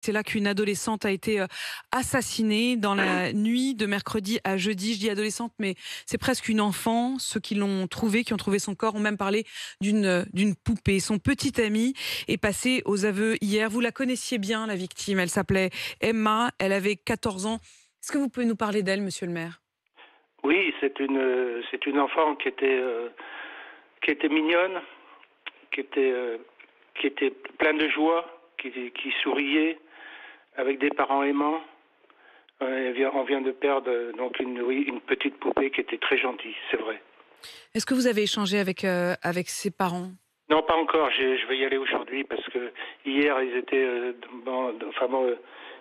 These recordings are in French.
C'est là qu'une adolescente a été assassinée dans la nuit de mercredi à jeudi. Je dis adolescente, mais c'est presque une enfant. Ceux qui l'ont trouvée, qui ont trouvé son corps, ont même parlé d'une poupée. Son petit ami est passé aux aveux hier. Vous la connaissiez bien, la victime. Elle s'appelait Emma. Elle avait 14 ans. Est-ce que vous pouvez nous parler d'elle, monsieur le maire? Oui, c'est une enfant qui était mignonne, qui était pleine de joie, qui souriait, avec des parents aimants. On vient de perdre donc une petite poupée qui était très gentille, c'est vrai. Est-ce que vous avez échangé avec ses parents? Non, pas encore. Je vais y aller aujourd'hui parce que hier ils étaient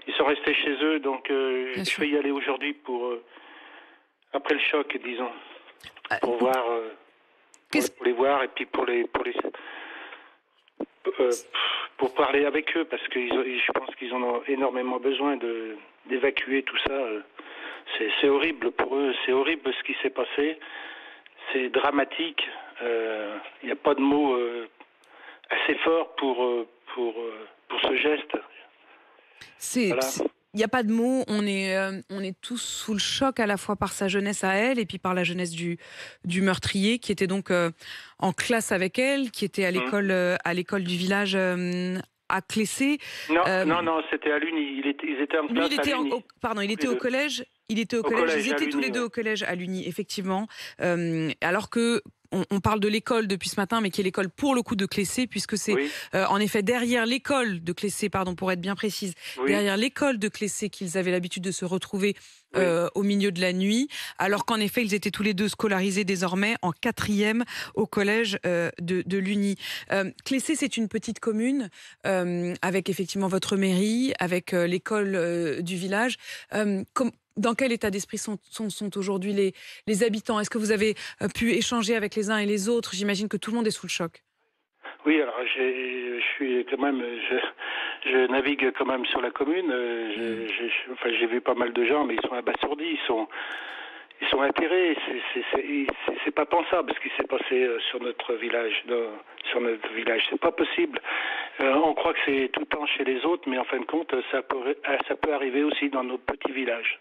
ils sont restés chez eux, donc Bien je sûr. vais y aller aujourd'hui pour après le choc, disons, Ah, pour voir, qu'est-ce- pour les voir et puis euh, pour parler avec eux parce que je pense qu'ils en ont énormément besoin d'évacuer tout ça. C'est horrible pour eux, c'est horrible ce qui s'est passé, c'est dramatique. Il n'y a pas de mots assez forts pour ce geste. C'est, Voilà. il n'y a pas de mots. On est tous sous le choc à la fois par sa jeunesse à elle et puis par la jeunesse du meurtrier qui était donc en classe avec elle, qui était Mhm. à l'école du village à Clessé. Non, Euh, non, non, c'était à l'Uni. Ils étaient en Lui, classe à l'Uni. pardon, il Tous les était au deux. collège. Il était au Au collège. collège Ils à étaient tous les l'Uni, deux oui. au collège à l'Uni, effectivement. Alors que on parle de l'école depuis ce matin, mais qui est l'école pour le coup de Clessé, puisque c'est Oui, en effet derrière l'école de Clessé, pardon, pour être bien précise, oui, derrière l'école de Clessé qu'ils avaient l'habitude de se retrouver oui. au milieu de la nuit, alors qu'en effet ils étaient tous les deux scolarisés désormais en 4e au collège de l'Uni. Clessé, c'est une petite commune avec effectivement votre mairie, avec l'école du village. Dans quel état d'esprit sont aujourd'hui les habitants? Est-ce que vous avez pu échanger avec les uns et les autres? J'imagine que tout le monde est sous le choc. Oui, alors je suis quand même, je navigue quand même sur la commune. Mm. Enfin, j'ai vu pas mal de gens, mais ils sont abasourdis, ils sont atterrés. C'est pas pensable ce qui s'est passé sur notre village, sur notre village. C'est pas possible. On croit que c'est tout le temps chez les autres, mais en fin de compte, ça peut arriver aussi dans nos petits villages.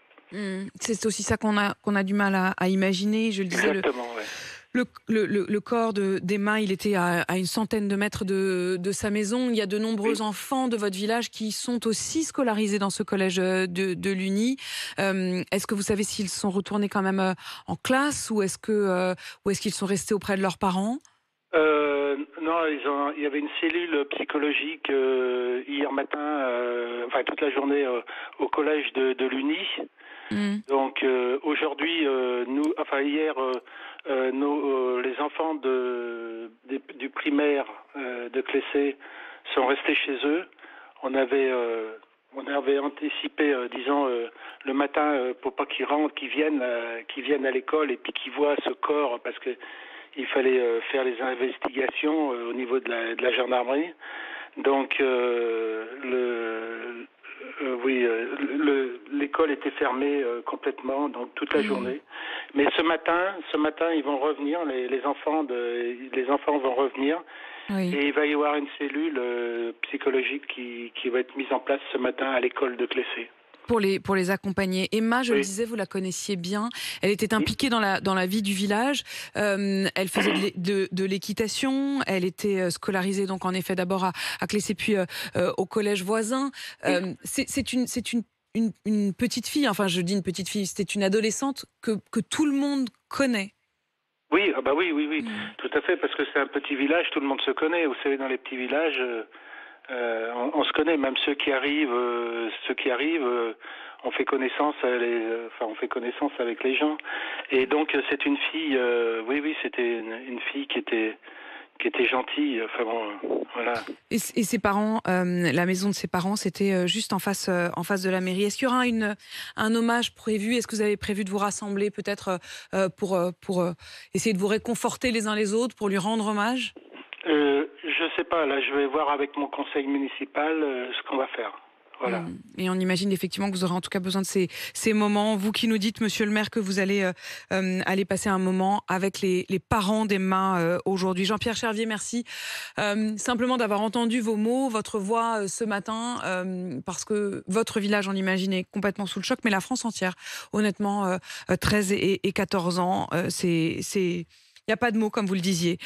C'est aussi ça qu'on a du mal à imaginer. Je le disais, Exactement, ouais. le corps d'Emma, il était à une centaine de mètres de sa maison. Il y a de nombreux Oui. enfants de votre village qui sont aussi scolarisés dans ce collège de l'Uni. Est-ce que vous savez s'ils sont retournés quand même en classe ou est-ce qu'ils sont restés auprès de leurs parents? Non, il y avait une cellule psychologique hier matin, enfin toute la journée au collège de l'Uni. Mm. Donc aujourd'hui, hier, les enfants du primaire de Clessé sont restés chez eux. On avait anticipé, disons, le matin pour pas qu'ils rentrent, qu'ils viennent à l'école et puis qu'ils voient ce corps parce que il fallait faire les investigations au niveau de la gendarmerie. Donc l'école était fermée complètement, donc toute la Mm. journée. Mais ce matin, ils vont revenir. Les enfants vont revenir Oui. et il va y avoir une cellule psychologique qui va être mise en place ce matin à l'école de Clessé. Pour les accompagner. Emma, je le Oui. disais, vous la connaissiez bien. Elle était Oui. impliquée dans la vie du village. Elle faisait de l'équitation. Elle était scolarisée donc en effet d'abord à Clessé puis au collège voisin. Oui. Une petite fille. Enfin, je dis une petite fille. C'était une adolescente que tout le monde connaît. Oui, ah bah oui, oui, oui, Mm. tout à fait, parce que c'est un petit village, tout le monde se connaît. Vous savez, dans les petits villages, on se connaît, même ceux qui arrivent, on fait connaissance, on fait connaissance avec les gens. Et donc c'est une fille, oui, oui, c'était une fille qui était gentille. Enfin bon, voilà. Et ses parents, la maison de ses parents, c'était juste en face de la mairie. Est-ce qu'il y aura un hommage prévu? Est-ce que vous avez prévu de vous rassembler peut-être pour essayer de vous réconforter les uns les autres, pour lui rendre hommage? Je sais pas. Là, je vais voir avec mon conseil municipal ce qu'on va faire. Voilà. Et on imagine effectivement que vous aurez en tout cas besoin de ces moments. Vous qui nous dites, monsieur le maire, que vous allez aller passer un moment avec les parents d'Emma aujourd'hui. Jean-Pierre Chervier, merci simplement d'avoir entendu vos mots, votre voix ce matin, parce que votre village, on l'imagine, est complètement sous le choc, mais la France entière, honnêtement, 13 et 14 ans, il n'y a pas de mots, comme vous le disiez.